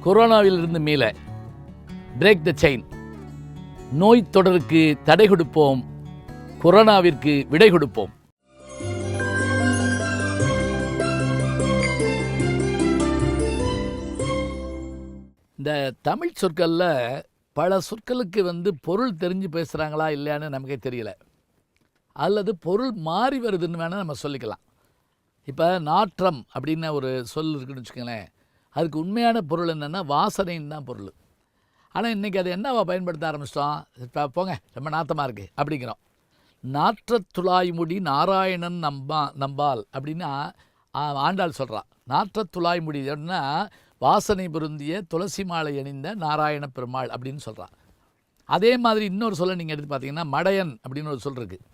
கொரோனாவிலிருந்து மீள break the chain. நோய் தொடருக்கு தடை கொடுப்போம், கொரோனாவிற்கு விடை கொடுப்போம். இந்த தமிழ் சொற்களில் பல சொற்களுக்கு பொருள் தெரிஞ்சு பேசுகிறாங்களா இல்லையான்னு நமக்கே தெரியல, அல்லது பொருள் மாறி வருதுன்னு வேணால் நம்ம சொல்லிக்கலாம். இப்போ நாற்றம் அப்படின்னு ஒரு சொல் இருக்குன்னு வச்சுக்கோங்களேன், அதுக்கு உண்மையான பொருள் என்னென்னா வாசனைன்னு தான் பொருள். ஆனால் இன்றைக்கி அதை என்னவா பயன்படுத்த ஆரம்பிச்சிட்டோம், இப்போ போங்க ரொம்ப நாற்றமாக இருக்குது அப்படிங்கிறோம். நாற்றத்துழாய்முடி நாராயணன் நம்பால் அப்படின்னு ஆண்டாள் சொல்கிறான். நாற்றத்துழாய்முடி அப்படின்னா வாசனை பொருந்திய துளசி மாலை அணிந்த நாராயண பெருமாள் அப்படின்னு சொல்கிறான். அதே மாதிரி இன்னொரு சொல்லை நீங்கள் எடுத்து பார்த்தீங்கன்னா மடையன் அப்படின்னு ஒரு சொல் இருக்குது.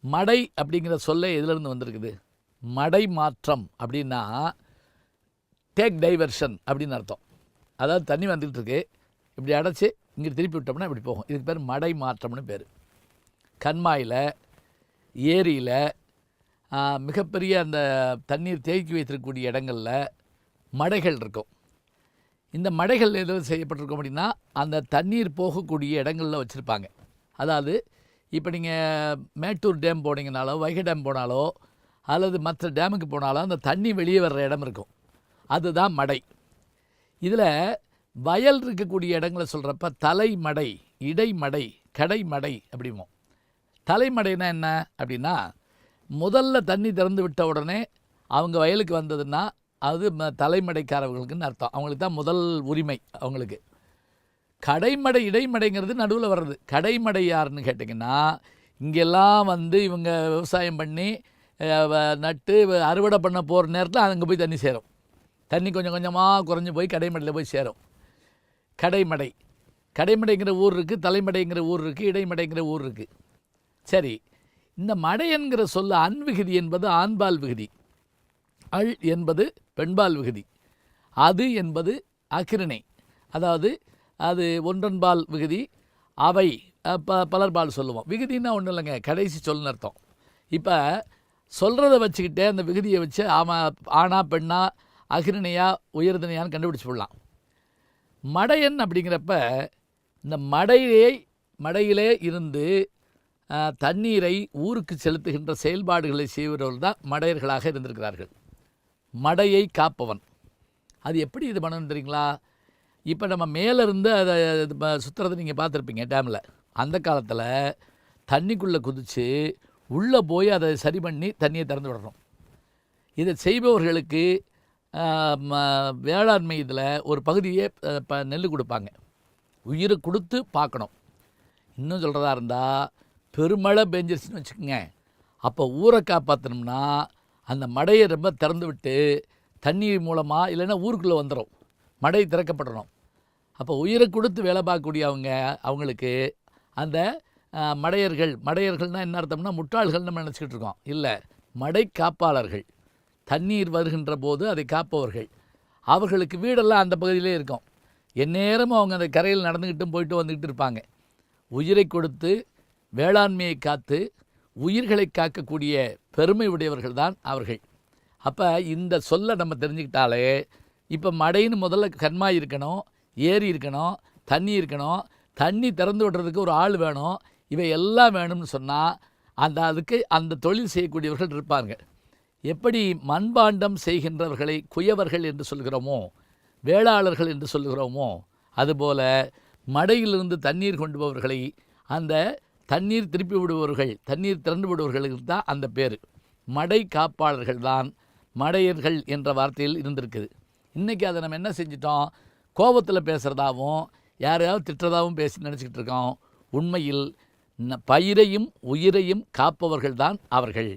மடை அப்படிங்கிற சொல்லை எதுலேருந்து வந்திருக்குது? மடை மாற்றம் அப்படின்னா டேக் டைவர்ஷன் அப்படின்னு அர்த்தம். அதாவது தண்ணி வந்துகிட்ருக்கு, இப்படி அடைச்சி இங்கே திருப்பி விட்டோம்னா இப்படி போகும். இதுக்கு பேர் மடை மாற்றம்னு பேர். கண்மாயில், ஏரியில், மிகப்பெரிய அந்த தண்ணீர் தேக்கி வைத்திருக்கக்கூடிய இடங்களில் மடைகள் இருக்கும். இந்த மடைகள் எதுவும் செய்யப்பட்டிருக்கும் அப்படின்னா அந்த தண்ணீர் போகக்கூடிய இடங்களில் வச்சுருப்பாங்க. அதாவது இப்போ நீங்கள் மேட்டூர் டேம் போனீங்கனாலோ, வைகை டேம் போனாலோ, அல்லது மற்ற டேமுக்கு போனாலும் அந்த தண்ணி வெளியே வர்ற இடம் இருக்கும், அதுதான் மடை. இதில் வயல் இருக்கக்கூடிய இடங்களை சொல்கிறப்ப தலைமடை, இடைமடை, கடைமடை அப்படிமோ. தலைமடைனா என்ன அப்படின்னா, முதல்ல தண்ணி திறந்து விட்ட உடனே அவங்க வயலுக்கு வந்ததுன்னா அது தலைமடைக்காரவர்களுக்குன்னு அர்த்தம். அவங்களுக்கு தான் முதல் உரிமை அவங்களுக்கு. கடைமடை, இடைமடைங்கிறது நடுவில் வர்றது. கடைமடை யாருன்னு கேட்டிங்கன்னா, இங்கெல்லாம் இவங்க விவசாயம் பண்ணி நட்டு அறுவடை பண்ண போகிற நேரத்தில் அங்கே போய் தண்ணி சேரும். தண்ணி கொஞ்சம் கொஞ்சமாக குறைஞ்சி போய் கடைமடையில் போய் சேரும். கடைமடை, கடைமடைங்கிற ஊர் இருக்குது, தலைமடைங்கிற ஊர் இருக்குது, இடைமடைங்கிற ஊர் இருக்குது. சரி, இந்த மடையன்கிற சொல்ல அன்விகுதி என்பது ஆண்பால் விகுதி, அள் என்பது பெண்பால் விகுதி, அது என்பது அகிரிணை, அதாவது அது ஒன்றன்பால் விகுதி, அவை பலர்பால் சொல்லுவோம். விகுதின்னா ஒன்றும் இல்லைங்க, கடைசி சொல்லுன்னு அர்த்தம். இப்போ சொல்கிறத வச்சுக்கிட்டே அந்த விகுதியை வச்சு ஆணா பெண்ணா அகிரிணையா உயர்திணையான்னு கண்டுபிடிச்சி போடலாம். மடையன் அப்படிங்கிறப்ப இந்த மடையிலே இருந்து தண்ணீரை ஊருக்கு செலுத்துகின்ற செயல்பாடுகளை செய்வர்கள் தான் மடையர்களாக இருந்திருக்கிறார்கள். மடையை காப்பவன். அது எப்படி இது பண்ணணும் தெரியுங்களா? இப்போ நம்ம மேலேருந்து அதை சுற்றுறதை நீங்கள் பார்த்துருப்பீங்க டேமில். அந்த காலத்தில் தண்ணிக்குள்ளே குதித்து உள்ளே போய் அதை சரி பண்ணி தண்ணியை திறந்து விடணும். இதை செய்பவர்களுக்கு வேளாண்மை இதில் ஒரு பகுதியே நெல் கொடுப்பாங்க. உயிரை கொடுத்து பார்க்கணும். இன்னும் சொல்கிறதா இருந்தால் பெருமழை பெஞ்சிருச்சுன்னு வச்சுக்கோங்க, அப்போ ஊரை காப்பாற்றணும்னா அந்த மடையை ரொம்ப திறந்து விட்டு தண்ணீர் மூலமாக இல்லைன்னா ஊருக்குள்ளே வந்துடும், மடை திறக்கப்படணும். அப்போ உயிரை கொடுத்து வேலை பார்க்கக்கூடிய அவங்களுக்கு அந்த மடையர்கள்னால் என்ன அர்த்தம்னா முட்டாள்கள் நம்ம நினச்சிக்கிட்டு இருக்கோம். இல்லை, மடை காப்பாளர்கள். தண்ணீர் வருகின்ற போது அதை காப்பவர்கள். அவர்களுக்கு வீடெல்லாம் அந்த பகுதியிலே இருக்கும். எந்நேரமும் அவங்க அந்த கரையில் நடந்துக்கிட்டும் போயிட்டு வந்துக்கிட்டு இருப்பாங்க. உயிரை கொடுத்து வேளாண்மையை காத்து உயிர்களை காக்கக்கூடிய பெருமை உடையவர்கள் தான் அவர்கள். அப்போ இந்த சொல்லை நம்ம தெரிஞ்சுக்கிட்டாலே, இப்போ மடைன்னு முதல்ல கண்மாய் இருக்கணும், ஏரி இருக்கணும், தண்ணி இருக்கணும், தண்ணி திறந்து விடுறதுக்கு ஒரு ஆள் வேணும், இவை எல்லாம் வேணும்னு சொன்னால் அதுக்கு அந்த தொழில் செய்யக்கூடியவர்கள் இருப்பாங்க. எப்படி மண்பாண்டம் செய்கின்றவர்களை குயவர்கள் என்று சொல்கிறோமோ, வேளாளர்கள் என்று சொல்கிறோமோ, அதுபோல் மடையிலிருந்து தண்ணீர் கொண்டு போவர்களை, அந்த தண்ணீர் திருப்பி விடுபவர்கள், தண்ணீர் திறந்து விடுபவர்களுக்கு தான் அந்த பேர். மடை காப்பாளர்கள் தான் மடையர்கள் என்ற வார்த்தையில் இருந்திருக்குது. இன்றைக்கி அதை நம்ம என்ன செஞ்சிட்டோம், கோபத்தில் பேசுகிறதாகவும் யாரையாவது திட்டுறதாகவும் பேசி நினச்சிக்கிட்டு இருக்கோம். உண்மையில் பயிரையும் உயிரையும் காப்பவர்கள் தான் அவர்கள்.